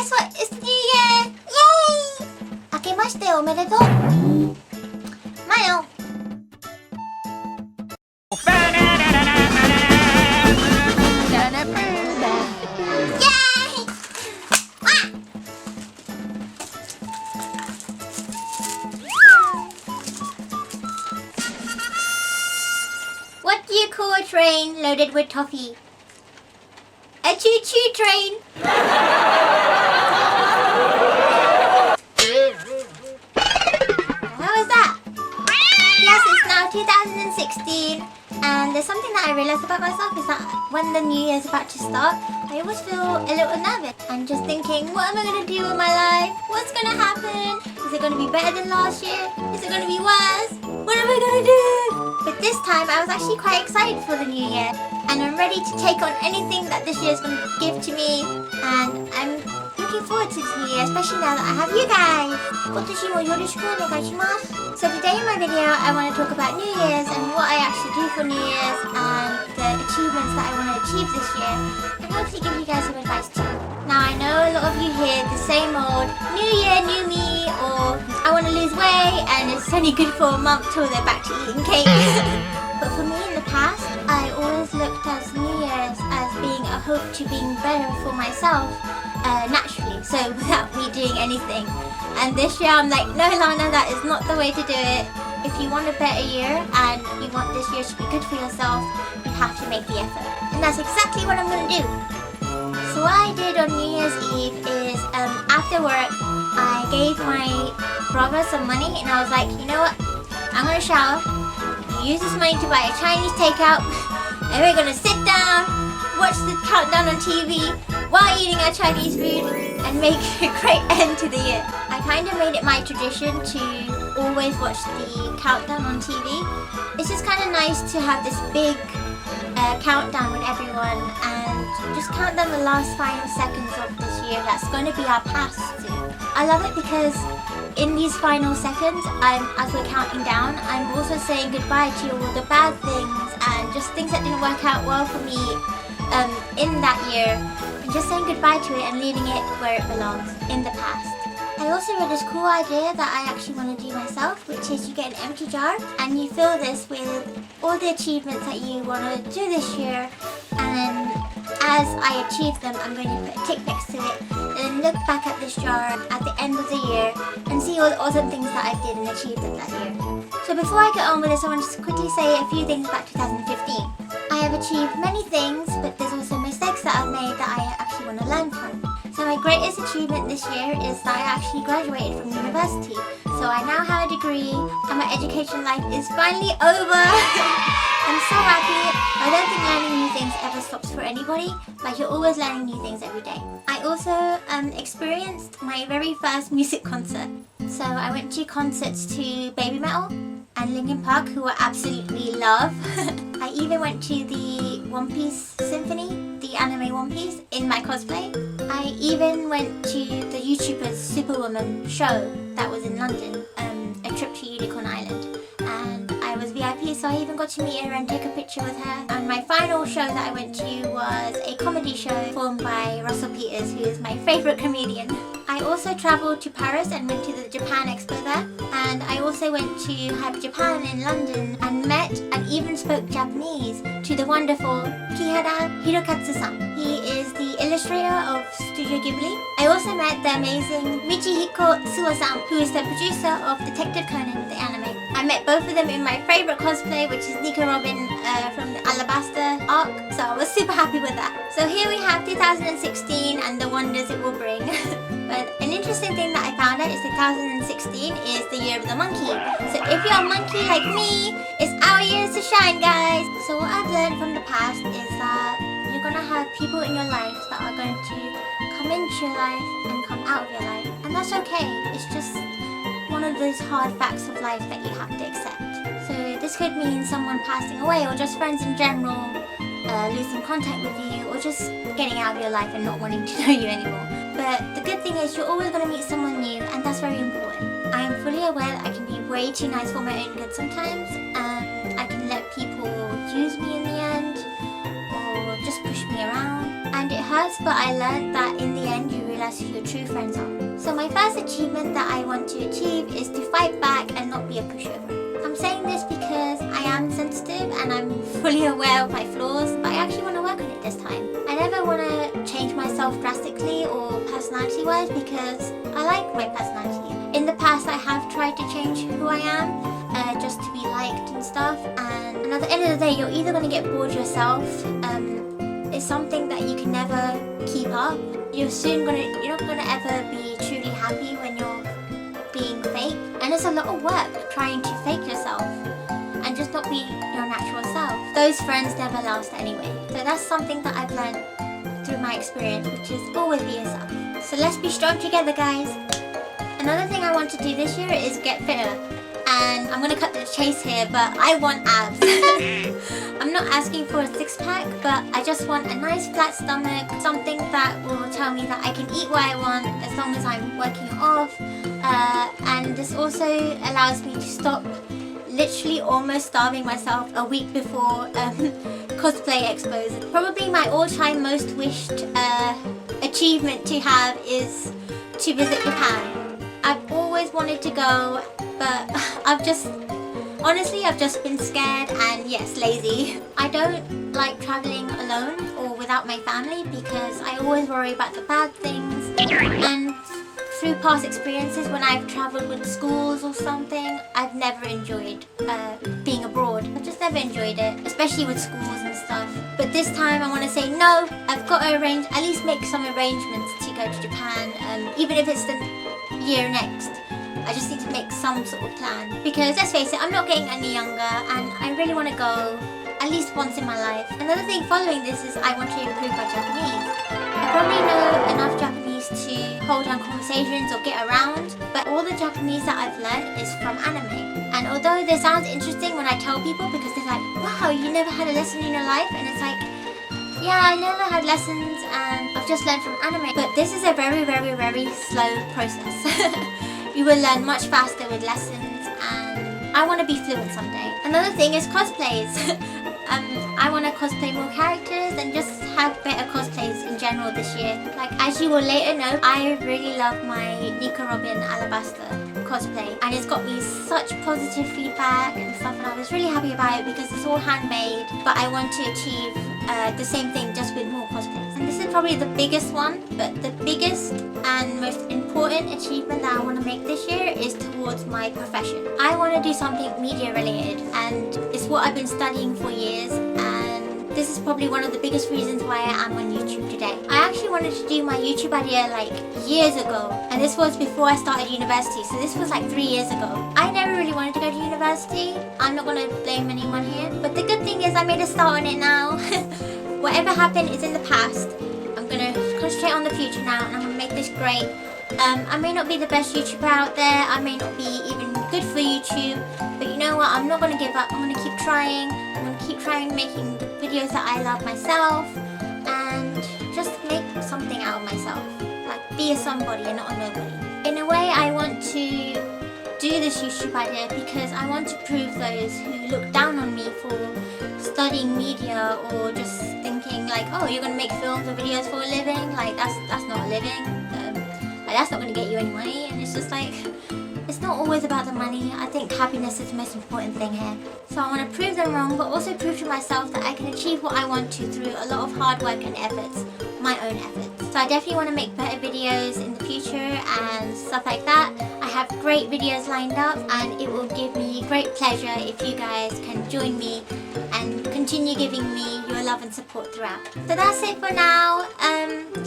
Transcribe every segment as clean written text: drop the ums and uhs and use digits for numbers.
guess what? It's the new year! Yay! Akemashite omedetou! Mayo! Yay! Ah! What do you call a train loaded with toffee? A choo-choo train! How was that? Yes, it's now 2016 and there's something that I realised about myself is that when the new year's about to start, I always feel a little nervous. I'm just thinking, what am I going to do with my life? What's going to happen? Is it going to be better than last year? Is it going to be worse? What am I going to do? But this time I was actually quite excited for the new year and I'm ready to take on anything that this year is going to give to me, and I'm looking forward to this new year, especially now that I have you guys. 今年もよろしくお願いします. So today in my video I want to talk about New Year's and what I actually do for New Year's and the achievements that I want to achieve this year, and hopefully give you guys some advice too. Now I know a lot of you hear the same old New Year, New Me, or I want to lose weight and it's only good for a month till they're back to eating cake. But for me in the past, I always looked at New Year's as being a hope to being better for myself naturally, so without me doing anything. And this year I'm like, no Lana, that is not the way to do it. If you want a better year and you want this year to be good for yourself, you have to make the effort. And that's exactly what I'm going to do. So what I did on New Year's Eve is after work, I gave my brother some money and I was like, you know what, I'm going to shower. Use this money to buy a Chinese takeout and we're gonna sit down, watch the countdown on TV while eating our Chinese food and make a great end to the year. I kind of made it my tradition to always watch the countdown on TV. It's just kind of nice to have this big countdown with everyone and just count down the last final seconds of this year. That's going to be our past too. I love it because in these final seconds, as we're counting down, I'm also saying goodbye to all the bad things and just things that didn't work out well for me in that year, and just saying goodbye to it and leaving it where it belongs, in the past. I also read this cool idea that I actually want to do myself, which is you get an empty jar and you fill this with all the achievements that you want to do this year, and then as I achieve them, I'm going to put a tick next to it and look back at this jar at the end of the year and see all the awesome things that I did and achieved that year. So before I get on with this, I want to just quickly say a few things about 2015. I have achieved many things, but there's also mistakes that I've made that I actually want to learn from. So my greatest achievement this year is that I actually graduated from university. So I now have a degree and my education life is finally over. I'm so happy. I don't think learning new things ever stops for anybody. Like, you're always learning new things every day. I also experienced my very first music concert. So I went to concerts to Baby Metal and Linkin Park, who I absolutely love. I even went to the One Piece Symphony, the anime One Piece, in my cosplay. I even went to the YouTuber's Superwoman show that was in London, a trip to Unicorn Island. And I was VIP, so I even got to meet her and take a picture with her. And my final show that I went to was a comedy show performed by Russell Peters, who is my favourite comedian. I also travelled to Paris and went to the Japan Expo there. And I also went to Hype Japan in London and met and even spoke Japanese to the wonderful Kihara Hirokatsu-san. He is the illustrator of Studio Ghibli. I also met the amazing Michihiko Suo-san, who is the producer of Detective Conan, the anime. I met both of them in my favourite cosplay, which is Nico Robin from the Alabaster arc, so I was super happy with that. So here we have 2016 and the wonders it will bring. But an interesting thing that I found out is 2016 is the year of the monkey. So if you're a monkey like me, it's our year to shine, guys. So what I've learned from the past is that you're going to have people in your life that are going to come into your life and come out of your life. And that's okay. It's just one of those hard facts of life that you have to accept. So this could mean someone passing away, or just friends in general losing contact with you, or just getting out of your life and not wanting to know you anymore. But the good thing is you're always going to meet someone new, and that's very important. I am fully aware that I can be way too nice for my own good sometimes, and I can let people use me in the end, or just push me around. And it hurts, but I learned that in the end you realize who your true friends are. So my first achievement that I want to achieve is to fight back and not be a pushover. I'm saying this because I am sensitive and I'm fully aware of my flaws, but I actually want to work on it this time. I never want to change myself drastically or personality-wise because I like my personality. In the past, I have tried to change who I am just to be liked and stuff, and at the end of the day, you're either going to get bored yourself. It's something that you can never keep up. You're not gonna ever be truly happy when you're being fake, and it's a lot of work trying to fake yourself and just not be your natural self. Those friends never last anyway. So that's something that I've learned through my experience, which is always be yourself. So let's be strong together, guys. Another thing I want to do this year is get fitter. And I'm gonna cut the chase here, but I want abs. I'm not asking for a six-pack, but I just want a nice flat stomach, something that will tell me that I can eat what I want as long as I'm working it off. And this also allows me to stop literally almost starving myself a week before cosplay expos. Probably my all-time most wished achievement to have is to visit Japan. I've always wanted to go, but I've just been scared and yes, lazy. I don't like traveling alone or without my family because I always worry about the bad things, and through past experiences when I've traveled with schools or something, I've never enjoyed being abroad. I've just never enjoyed it, especially with schools and stuff. But this time I want to say no, I've got to at least make some arrangements to go to Japan, even if it's the year next. I just need to make some sort of plan because let's face it, I'm not getting any younger and I really want to go at least once in my life. Another thing following this is I want to improve my Japanese. I probably know enough Japanese to hold on conversations or get around, but all the Japanese that I've learned is from anime. And although this sounds interesting when I tell people because they're like, wow, you never had a lesson in your life? And it's like, yeah, I never had lessons and I've just learned from anime. But this is a very, very, very slow process. You will learn much faster with lessons and I want to be fluent someday. Another thing is cosplays. I want to cosplay more characters and just have better cosplays in general this year. Like, as you will later know, I really love my Nico Robin Alabaster cosplay and it's got me such positive feedback and stuff, and I was really happy about it because it's all handmade, but I want to achieve the same thing just with more cosplays. And this is probably the biggest one, but the biggest and most important achievement that I want to make this year is towards my profession. I want to do something media related and it's what I've been studying for years, and this is probably one of the biggest reasons why I am on YouTube today. I actually wanted to do my YouTube idea like years ago, and this was before I started university, so this was like 3 years ago. I never really wanted to go to university. I'm not going to blame anyone here, but the good thing is I made a start on it now. Whatever happened is in the past. I'm going to concentrate on the future now and I'm going to make this great. I may not be the best YouTuber out there, I may not be even good for YouTube, but you know what, I'm not going to give up. I'm going to keep trying. I'm going to keep trying making the videos that I love myself and just make something out of myself. Like, be a somebody and not a nobody. In a way, I want to do this YouTube idea because I want to prove those who look down on me for studying media or just thinking like, oh, you're going to make films or videos for a living? Like, that's not a living. Like, that's not going to get you any money. And it's just like, it's not always about the money. I think happiness is the most important thing here. So I want to prove them wrong, but also prove to myself that I can achieve what I want to through a lot of hard work and efforts, my own efforts. So I definitely want to make better videos in the future and stuff like that. I have great videos lined up and it will give me great pleasure if you guys can join me and continue giving me your love and support throughout. So that's it for now.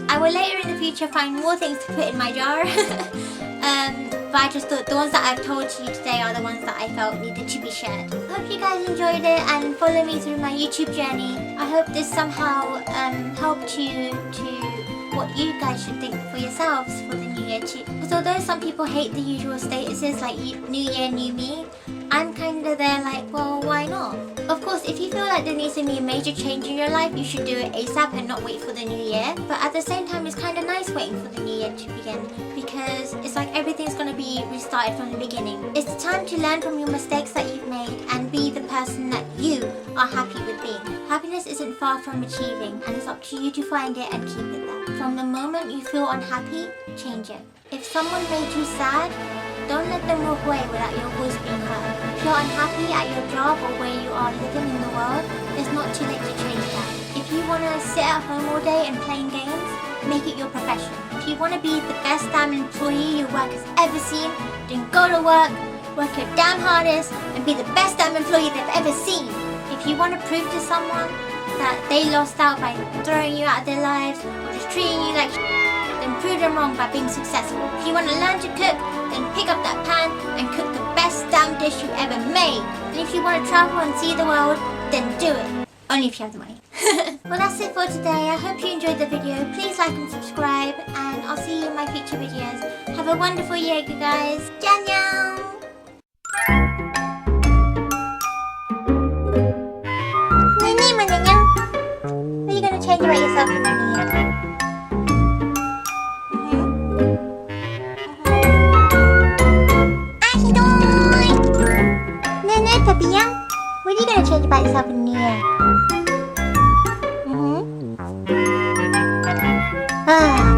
I will later in the future find more things to put in my jar. But I just thought the ones that I've told you today are the ones that I felt needed to be shared. Hope you guys enjoyed it and follow me through my YouTube journey. I hope this somehow helped you to what you guys should think for yourselves for the new year too. Because although some people hate the usual statuses like new year, new me, I'm kind of there like, well, why not? Of course, if you feel like there needs to be a major change in your life, you should do it ASAP and not wait for the new year. But at the same time, it's kind of nice waiting for the new year to begin because it's like everything's going to be restarted from the beginning. It's the time to learn from your mistakes that you've made and be the person that you are happy with being. Happiness isn't far from achieving, and it's up to you to find it and keep it there. From the moment you feel unhappy, change it. If someone made you sad, don't let them walk away without your voice being heard. If you're unhappy at your job or where you are living in the world, it's not too late to change that. If you want to sit at home all day and playing games, make it your profession. If you want to be the best damn employee your work has ever seen, then go to work your damn hardest, and be the best damn employee they've ever seen. If you want to prove to someone that they lost out by throwing you out of their lives or just treating you like then prove them wrong by being successful. If you want to learn to cook, then pick up that pan and cook the best damn dish you ever made. And if you want to travel and see the world, then do it. Only if you have the money. Well, that's it for today. I hope you enjoyed the video. Please like and subscribe, and I'll see you in my future videos. Have a wonderful year, you guys. Ja-nyan! What are you going to change about yourself in the new year? What are you going to change about yourself in the new year? Ah.